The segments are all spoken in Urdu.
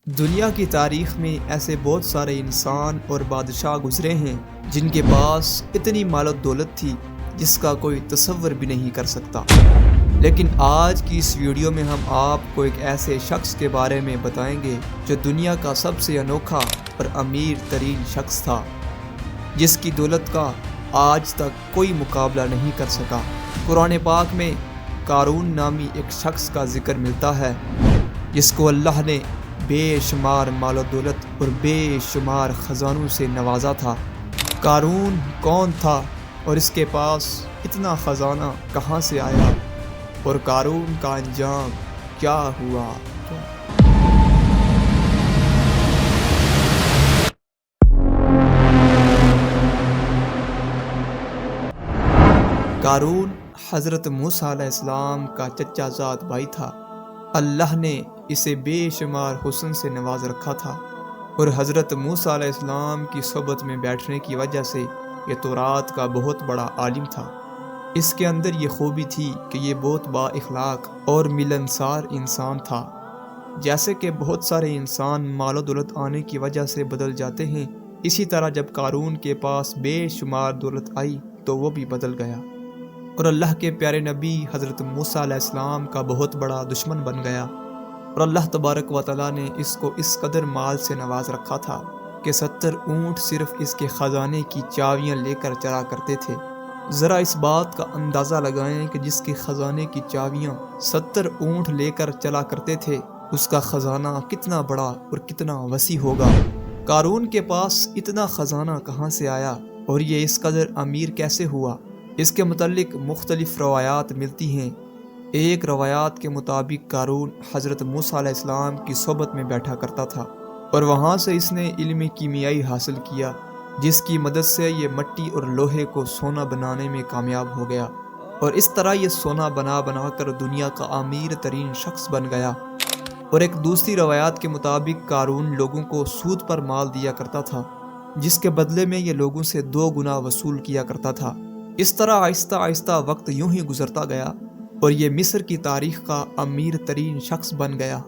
دنیا کی تاریخ میں ایسے بہت سارے انسان اور بادشاہ گزرے ہیں جن کے پاس اتنی مال و دولت تھی جس کا کوئی تصور بھی نہیں کر سکتا۔ لیکن آج کی اس ویڈیو میں ہم آپ کو ایک ایسے شخص کے بارے میں بتائیں گے جو دنیا کا سب سے انوکھا اور امیر ترین شخص تھا، جس کی دولت کا آج تک کوئی مقابلہ نہیں کر سکا۔ قرآن پاک میں قارون نامی ایک شخص کا ذکر ملتا ہے جس کو اللہ نے بے شمار مال و دولت اور بے شمار خزانوں سے نوازا تھا۔ قارون کون تھا اور اس کے پاس اتنا خزانہ کہاں سے آیا، اور قارون کا انجام کیا ہوا؟ قارون حضرت موسیٰ علیہ السلام کا چچا زاد بھائی تھا۔ اللہ نے اسے بے شمار حسن سے نواز رکھا تھا، اور حضرت موسیٰ علیہ السلام کی صحبت میں بیٹھنے کی وجہ سے یہ تورات کا بہت بڑا عالم تھا۔ اس کے اندر یہ خوبی تھی کہ یہ بہت با اخلاق اور ملنسار انسان تھا۔ جیسے کہ بہت سارے انسان مال و دولت آنے کی وجہ سے بدل جاتے ہیں، اسی طرح جب قارون کے پاس بے شمار دولت آئی تو وہ بھی بدل گیا، اور اللہ کے پیارے نبی حضرت موسیٰ علیہ السلام کا بہت بڑا دشمن بن گیا۔ اور اللہ تبارک و تعالیٰ نے اس کو اس قدر مال سے نواز رکھا تھا کہ 70 اونٹ صرف اس کے خزانے کی چابیاں لے کر چلا کرتے تھے۔ ذرا اس بات کا اندازہ لگائیں کہ جس کے خزانے کی چابیاں 70 اونٹ لے کر چلا کرتے تھے، اس کا خزانہ کتنا بڑا اور کتنا وسیع ہوگا۔ قارون کے پاس اتنا خزانہ کہاں سے آیا اور یہ اس قدر امیر کیسے ہوا؟ اس کے متعلق مختلف روایات ملتی ہیں۔ ایک روایات کے مطابق قارون حضرت موسیٰ علیہ السلام کی صحبت میں بیٹھا کرتا تھا، اور وہاں سے اس نے علم کیمیائی حاصل کیا، جس کی مدد سے یہ مٹی اور لوہے کو سونا بنانے میں کامیاب ہو گیا، اور اس طرح یہ سونا بنا بنا کر دنیا کا امیر ترین شخص بن گیا۔ اور ایک دوسری روایات کے مطابق قارون لوگوں کو سود پر مال دیا کرتا تھا، جس کے بدلے میں یہ لوگوں سے 2 گنا وصول کیا کرتا تھا۔ اس طرح آہستہ آہستہ وقت یوں ہی گزرتا گیا اور یہ مصر کی تاریخ کا امیر ترین شخص بن گیا۔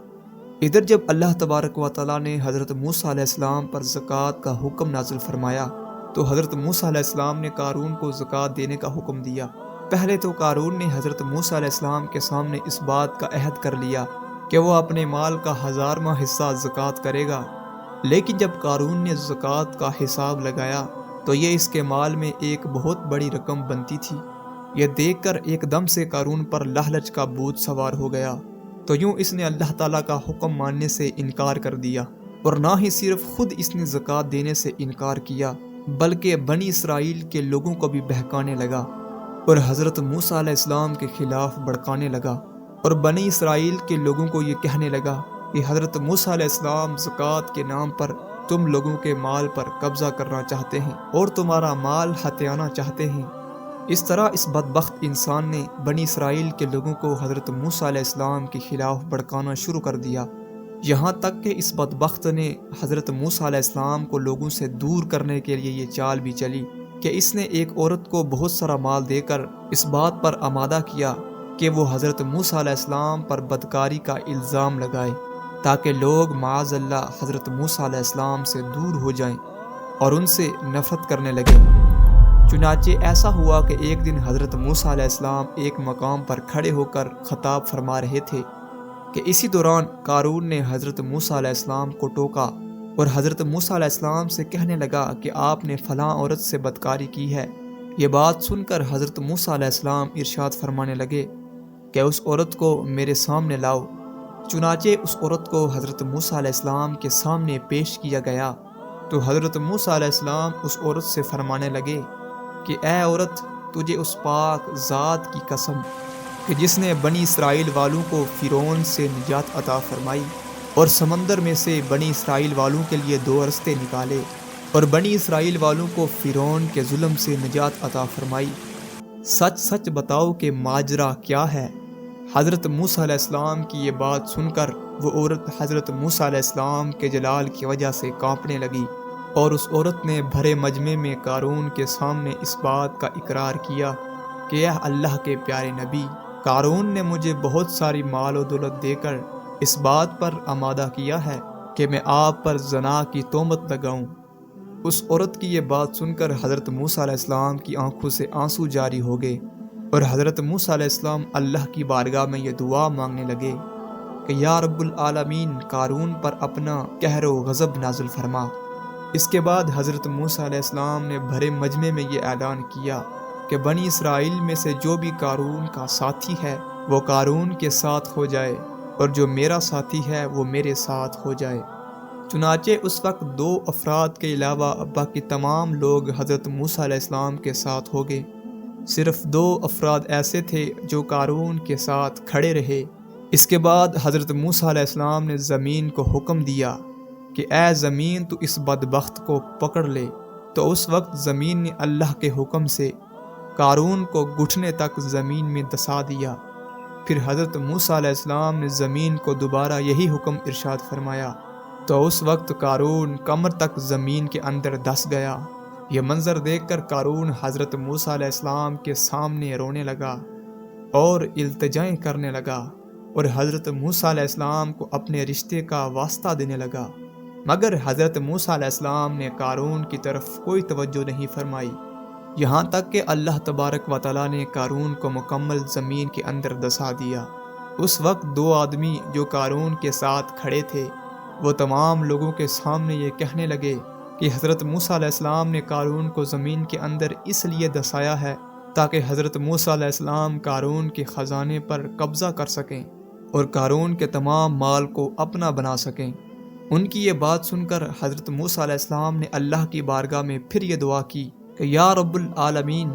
ادھر جب اللہ تبارک و تعالیٰ نے حضرت موسیٰ علیہ السلام پر زکوٰۃ کا حکم نازل فرمایا تو حضرت موسیٰ علیہ السلام نے قارون کو زکوٰۃ دینے کا حکم دیا۔ پہلے تو قارون نے حضرت موسیٰ علیہ السلام کے سامنے اس بات کا عہد کر لیا کہ وہ اپنے مال کا 1000واں حصہ زکوٰۃ کرے گا، لیکن جب قارون نے زکوٰۃ کا حساب لگایا تو یہ اس کے مال میں ایک بہت بڑی رقم بنتی تھی۔ یہ دیکھ کر ایک دم سے قارون پر لالچ کا بھوت سوار ہو گیا، تو یوں اس نے اللہ تعالیٰ کا حکم ماننے سے انکار کر دیا، اور نہ ہی صرف خود اس نے زکوٰۃ دینے سے انکار کیا بلکہ بنی اسرائیل کے لوگوں کو بھی بہکانے لگا اور حضرت موسیٰ علیہ السلام کے خلاف بھڑکانے لگا، اور بنی اسرائیل کے لوگوں کو یہ کہنے لگا کہ حضرت موسیٰ علیہ السلام زکوٰۃ کے نام پر تم لوگوں کے مال پر قبضہ کرنا چاہتے ہیں اور تمہارا مال ہتھیانا چاہتے ہیں۔ اس طرح اس بدبخت انسان نے بنی اسرائیل کے لوگوں کو حضرت موسیٰ علیہ السلام کے خلاف بھڑکانا شروع کر دیا، یہاں تک کہ اس بدبخت نے حضرت موسیٰ علیہ السلام کو لوگوں سے دور کرنے کے لیے یہ چال بھی چلی کہ اس نے ایک عورت کو بہت سارا مال دے کر اس بات پر آمادہ کیا کہ وہ حضرت موسیٰ علیہ السلام پر بدکاری کا الزام لگائے، تاکہ لوگ معاذ اللہ حضرت موسیٰ علیہ السلام سے دور ہو جائیں اور ان سے نفرت کرنے لگے۔ چنانچہ ایسا ہوا کہ ایک دن حضرت موسیٰ علیہ السلام ایک مقام پر کھڑے ہو کر خطاب فرما رہے تھے کہ اسی دوران قارون نے حضرت موسیٰ علیہ السلام کو ٹوکا اور حضرت موسیٰ علیہ السلام سے کہنے لگا کہ آپ نے فلاں عورت سے بدکاری کی ہے۔ یہ بات سن کر حضرت موسیٰ علیہ السلام ارشاد فرمانے لگے کہ اس عورت کو میرے سامنے لاؤ۔ چنانچہ اس عورت کو حضرت موسیٰ علیہ السلام کے سامنے پیش کیا گیا تو حضرت موسیٰ علیہ السلام اس عورت سے فرمانے لگے کہ اے عورت، تجھے اس پاک ذات کی قسم کہ جس نے بنی اسرائیل والوں کو فرعون سے نجات عطا فرمائی اور سمندر میں سے بنی اسرائیل والوں کے لیے 2 رستے نکالے اور بنی اسرائیل والوں کو فرعون کے ظلم سے نجات عطا فرمائی، سچ سچ بتاؤ کہ ماجرا کیا ہے؟ حضرت موسیٰ علیہ السلام کی یہ بات سن کر وہ عورت حضرت موسیٰ علیہ السلام کے جلال کی وجہ سے کانپنے لگی، اور اس عورت نے بھرے مجمع میں قارون کے سامنے اس بات کا اقرار کیا کہ اے اللہ کے پیارے نبی، قارون نے مجھے بہت ساری مال و دولت دے کر اس بات پر آمادہ کیا ہے کہ میں آپ پر زنا کی تہمت لگاؤں۔ اس عورت کی یہ بات سن کر حضرت موسیٰ علیہ السلام کی آنکھوں سے آنسو جاری ہو گئے اور حضرت موسیٰ علیہ السلام اللہ کی بارگاہ میں یہ دعا مانگنے لگے کہ یا رب العالمین، قارون پر اپنا قہر و غضب نازل فرما۔ اس کے بعد حضرت موسیٰ علیہ السلام نے بھرے مجمع میں یہ اعلان کیا کہ بنی اسرائیل میں سے جو بھی قارون کا ساتھی ہے وہ قارون کے ساتھ ہو جائے، اور جو میرا ساتھی ہے وہ میرے ساتھ ہو جائے۔ چنانچہ اس وقت 2 افراد کے علاوہ باقی تمام لوگ حضرت موسیٰ علیہ السلام کے ساتھ ہو گئے۔ صرف 2 افراد ایسے تھے جو قارون کے ساتھ کھڑے رہے۔ اس کے بعد حضرت موسیٰ علیہ السلام نے زمین کو حکم دیا کہ اے زمین، تو اس بدبخت کو پکڑ لے۔ تو اس وقت زمین نے اللہ کے حکم سے قارون کو گھٹنے تک زمین میں دسا دیا۔ پھر حضرت موسیٰ علیہ السلام نے زمین کو دوبارہ یہی حکم ارشاد فرمایا، تو اس وقت قارون کمر تک زمین کے اندر دس گیا۔ یہ منظر دیکھ کر قارون حضرت موسیٰ علیہ السلام کے سامنے رونے لگا اور التجائیں کرنے لگا، اور حضرت موسیٰ علیہ السلام کو اپنے رشتے کا واسطہ دینے لگا، مگر حضرت موسیٰ علیہ السلام نے قارون کی طرف کوئی توجہ نہیں فرمائی، یہاں تک کہ اللہ تبارک و تعالیٰ نے قارون کو مکمل زمین کے اندر دسا دیا۔ اس وقت 2 آدمی جو قارون کے ساتھ کھڑے تھے وہ تمام لوگوں کے سامنے یہ کہنے لگے کہ حضرت موسیٰ علیہ السلام نے قارون کو زمین کے اندر اس لیے دسایا ہے تاکہ حضرت موسیٰ علیہ السلام قارون کے خزانے پر قبضہ کر سکیں اور قارون کے تمام مال کو اپنا بنا سکیں۔ ان کی یہ بات سن کر حضرت موسیٰ علیہ السلام نے اللہ کی بارگاہ میں پھر یہ دعا کی کہ یا رب العالمین،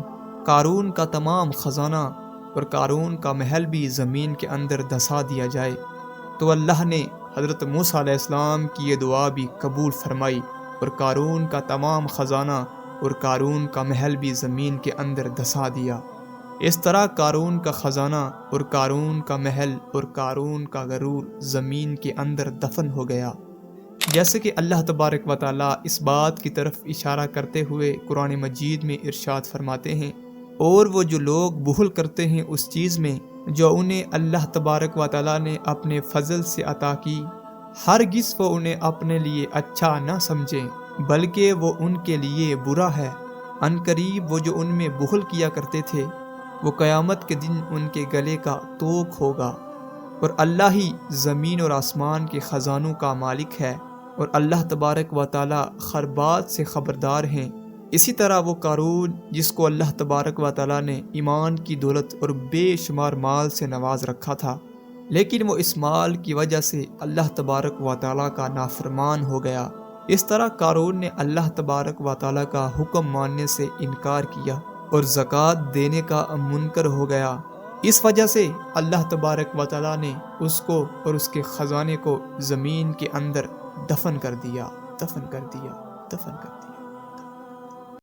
قارون کا تمام خزانہ اور قارون کا محل بھی زمین کے اندر دسا دیا جائے۔ تو اللہ نے حضرت موسیٰ علیہ السلام کی یہ دعا بھی قبول فرمائی اور قارون کا تمام خزانہ اور قارون کا محل بھی زمین کے اندر دسا دیا۔ اس طرح قارون کا خزانہ اور قارون کا محل اور قارون کا غرور زمین کے اندر دفن ہو گیا۔ جیسے کہ اللہ تبارک و تعالیٰ اس بات کی طرف اشارہ کرتے ہوئے قرآن مجید میں ارشاد فرماتے ہیں، اور وہ جو لوگ بخل کرتے ہیں اس چیز میں جو انہیں اللہ تبارک و تعالیٰ نے اپنے فضل سے عطا کی، ہرگز وہ انہیں اپنے لیے اچھا نہ سمجھیں بلکہ وہ ان کے لیے برا ہے۔ ان قریب وہ جو ان میں بخل کیا کرتے تھے وہ قیامت کے دن ان کے گلے کا توق ہوگا، اور اللہ ہی زمین اور آسمان کے خزانوں کا مالک ہے، اور اللہ تبارک و تعالیٰ ہر بات سے خبردار ہیں۔ اسی طرح وہ قارون جس کو اللہ تبارک و تعالیٰ نے ایمان کی دولت اور بے شمار مال سے نواز رکھا تھا، لیکن وہ اس مال کی وجہ سے اللہ تبارک و تعالیٰ کا نافرمان ہو گیا۔ اس طرح قارون نے اللہ تبارک و تعالیٰ کا حکم ماننے سے انکار کیا اور زکوٰۃ دینے کا منکر ہو گیا۔ اس وجہ سے اللہ تبارک و تعالیٰ نے اس کو اور اس کے خزانے کو زمین کے اندر دفن کر دیا۔